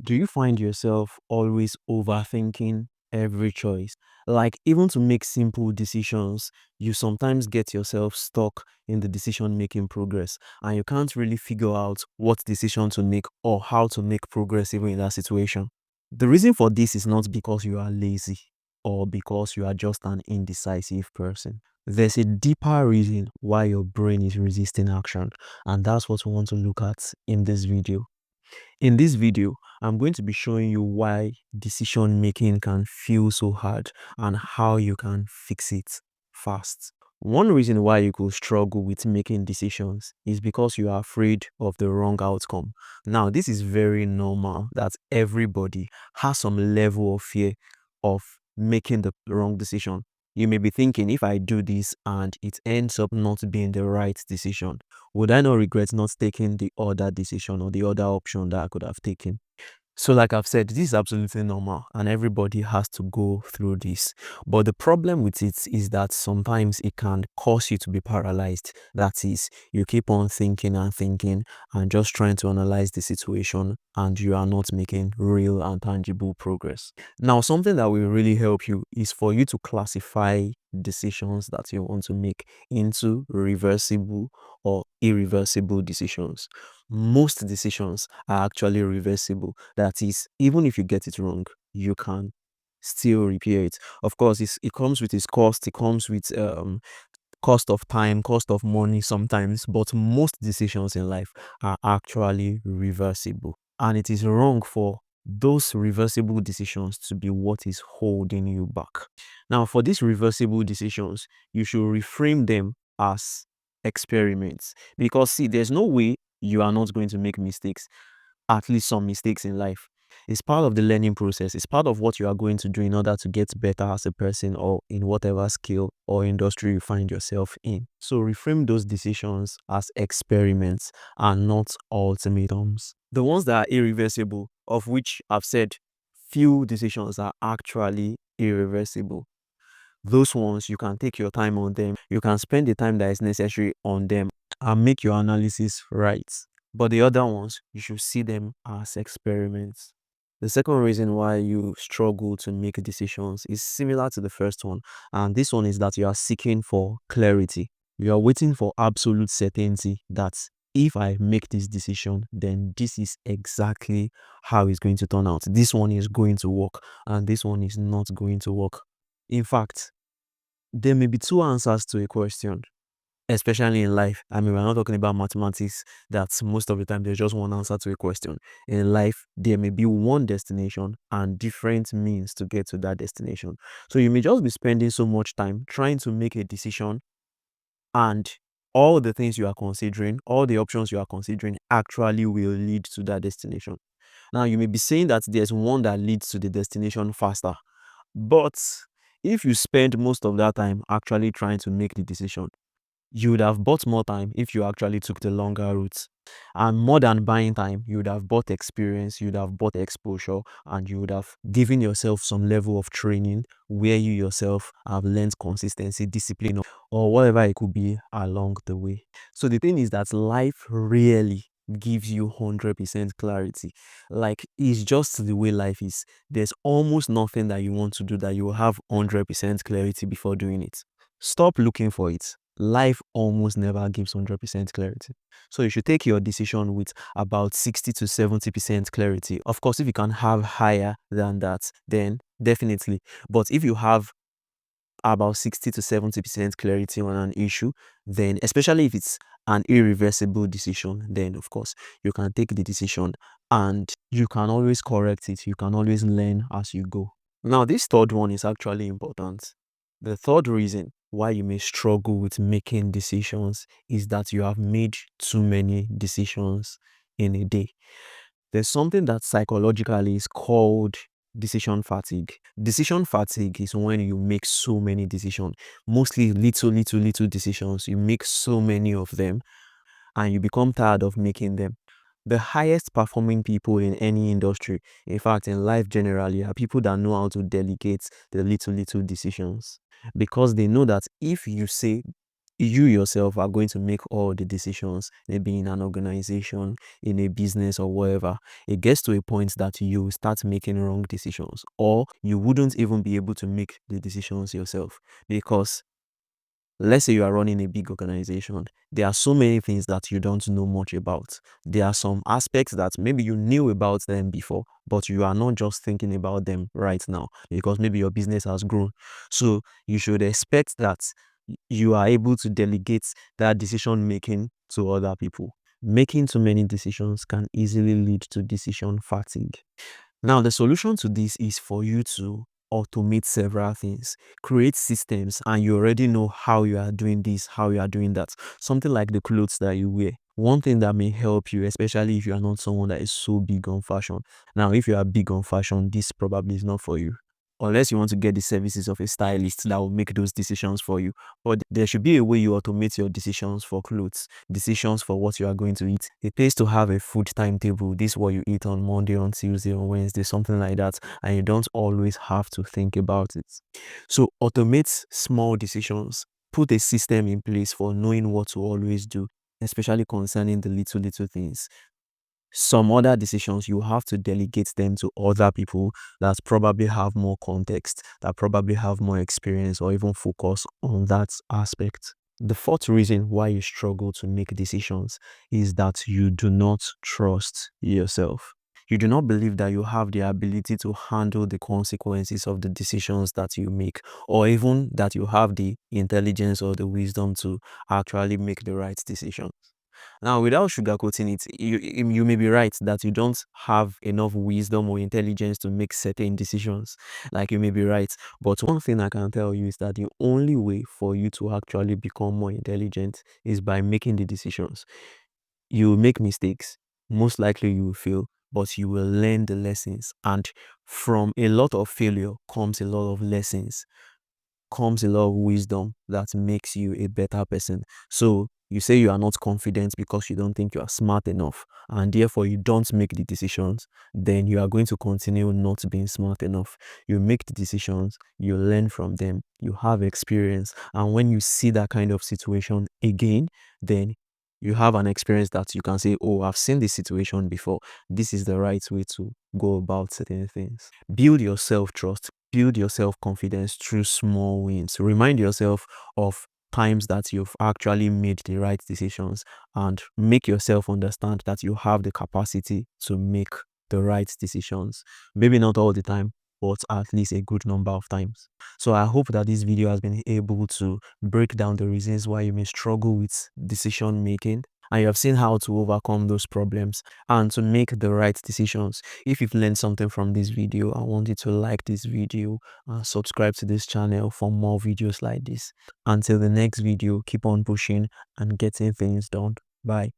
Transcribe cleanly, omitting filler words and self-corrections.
Do you find yourself always overthinking every choice? Like, even to make simple decisions, you sometimes get yourself stuck in the decision making progress and you can't really figure out what decision to make or how to make progress even in that situation. The reason for this is not because you are lazy or because you are just an indecisive person. There's a deeper reason why your brain is resisting action, and that's what we want to look at in this video. In this video, I'm going to be showing you why decision making can feel so hard and how you can fix it fast. One reason why you could struggle with making decisions is because you are afraid of the wrong outcome. Now, this is very normal that everybody has some level of fear of making the wrong decision. You may be thinking, if I do this and it ends up not being the right decision, would I not regret not taking the other decision or the other option that I could have taken? So, like I've said, this is absolutely normal and everybody has to go through this. But the problem with it is that sometimes it can cause you to be paralyzed. That is, you keep on thinking and just trying to analyze the situation, and you are not making real and tangible progress. Now, something that will really help you is for you to classify decisions that you want to make into reversible or irreversible decisions. Most decisions are actually reversible. That is, even if you get it wrong, you can still repair it. Of course, it comes with its cost. It comes with cost of time, cost of money sometimes, but most decisions in life are actually reversible. And it is wrong for those reversible decisions to be what is holding you back. Now, for these reversible decisions, you should reframe them as experiments, because see, there's no way you are not going to make mistakes, at least some mistakes in life. It's part of the learning process. It's part of what you are going to do in order to get better as a person or in whatever skill or industry you find yourself in. So reframe those decisions as experiments and not ultimatums. The ones that are irreversible, of which I've said few decisions are actually irreversible. Those ones, you can take your time on them. You can spend the time that is necessary on them and make your analysis right. But the other ones, you should see them as experiments. The second reason why you struggle to make decisions is similar to the first one. And this one is that you are seeking for clarity. You are waiting for absolute certainty that if I make this decision, then this is exactly how it's going to turn out. This one is going to work and this one is not going to work. In fact, there may be two answers to a question, especially in life. I mean, we're not talking about mathematics, that's most of the time there's just one answer to a question. In life, there may be one destination and different means to get to that destination. So you may just be spending so much time trying to make a decision, and all the things you are considering, all the options you are considering actually will lead to that destination. Now, you may be saying that there's one that leads to the destination faster, but if you spend most of that time actually trying to make the decision, you would have bought more time if you actually took the longer route. And more than buying time, you would have bought experience, you would have bought exposure, and you would have given yourself some level of training where you yourself have learned consistency, discipline, or whatever it could be along the way. So the thing is that life really gives you 100% clarity. Like, it's just the way life is. There's almost nothing that you want to do that you will have 100% clarity before doing it. Stop looking for it. Life almost never gives 100% clarity. So you should take your decision with about 60 to 70% clarity. Of course, if you can have higher than that, then definitely. But if you have about 60 to 70% clarity on an issue, then especially if it's an irreversible decision, then of course you can take the decision and you can always correct it. You can always learn as you go. Now, this third one is actually important. The third reason why you may struggle with making decisions is that you have made too many decisions in a day. There's something that psychologically is called decision fatigue. Decision fatigue is when you make so many decisions, mostly little decisions. You make so many of them and you become tired of making them. The highest performing people in any industry, in fact, in life generally, are people that know how to delegate the little decisions, because they know that if you say you yourself are going to make all the decisions, maybe in an organization, in a business, or whatever. It gets to a point that you start making wrong decisions, or you wouldn't even be able to make the decisions yourself. Because let's say you are running a big organization, there are so many things that you don't know much about. There are some aspects that maybe you knew about them before, but you are not just thinking about them right now because maybe your business has grown. So you should expect that you are able to delegate that decision making to other people. Making too many decisions can easily lead to decision fatigue. Now, the solution to this is for you to automate several things, create systems, and you already know how you are doing this, how you are doing that. Something like the clothes that you wear. One thing that may help you, especially if you are not someone that is so big on fashion. Now, if you are big on fashion, this probably is not for you. Unless you want to get the services of a stylist that will make those decisions for you. But there should be a way you automate your decisions for clothes, decisions for what you are going to eat. It pays to have a food timetable. This is what you eat on Monday, on Tuesday, on Wednesday, something like that. And you don't always have to think about it. So automate small decisions. Put a system in place for knowing what to always do, especially concerning the little things. Some other decisions, you have to delegate them to other people that probably have more context, that probably have more experience, or even focus on that aspect. The fourth reason why you struggle to make decisions is that you do not trust yourself. You do not believe that you have the ability to handle the consequences of the decisions that you make, or even that you have the intelligence or the wisdom to actually make the right decision. Now, without sugarcoating it, you may be right that you don't have enough wisdom or intelligence to make certain decisions. Like, you may be right. But one thing I can tell you is that the only way for you to actually become more intelligent is by making the decisions. You will make mistakes. Most likely you will fail, but you will learn the lessons. And from a lot of failure comes a lot of lessons, comes a lot of wisdom that makes you a better person. So you say you are not confident because you don't think you are smart enough, and therefore you don't make the decisions, then you are going to continue not being smart enough. You make the decisions, you learn from them, you have experience, and when you see that kind of situation again, then you have an experience that you can say, oh, I've seen this situation before. This is the right way to go about certain things. Build your self-trust. Build your self-confidence through small wins. Remind yourself of times that you've actually made the right decisions, and make yourself understand that you have the capacity to make the right decisions. Maybe not all the time, but at least a good number of times. So I hope that this video has been able to break down the reasons why you may struggle with decision making, and you have seen how to overcome those problems and to make the right decisions. If you've learned something from this video, I want you to like this video and subscribe to this channel for more videos like this. Until the next video, keep on pushing and getting things done. Bye.